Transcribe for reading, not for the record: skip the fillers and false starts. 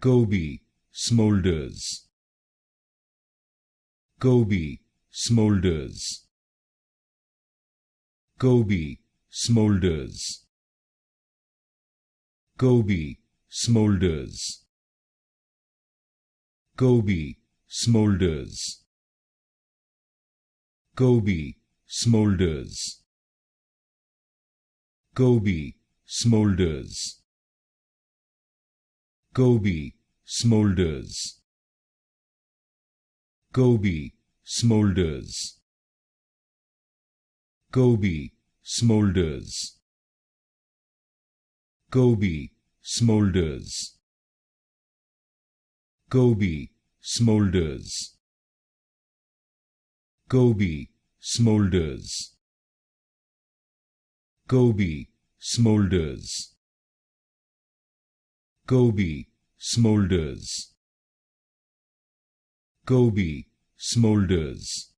Cobie Smulders. Cobie Smulders. Cobie Smulders. Cobie Smulders. Cobie Smulders. Cobie Smulders. Cobie Smulders. Cobie Smulders. Cobie Smulders. Cobie Smulders. Cobie Smulders. Cobie Smulders. Cobie Smulders. Cobie Smulders. Cobie Smulders. Cobie Smulders.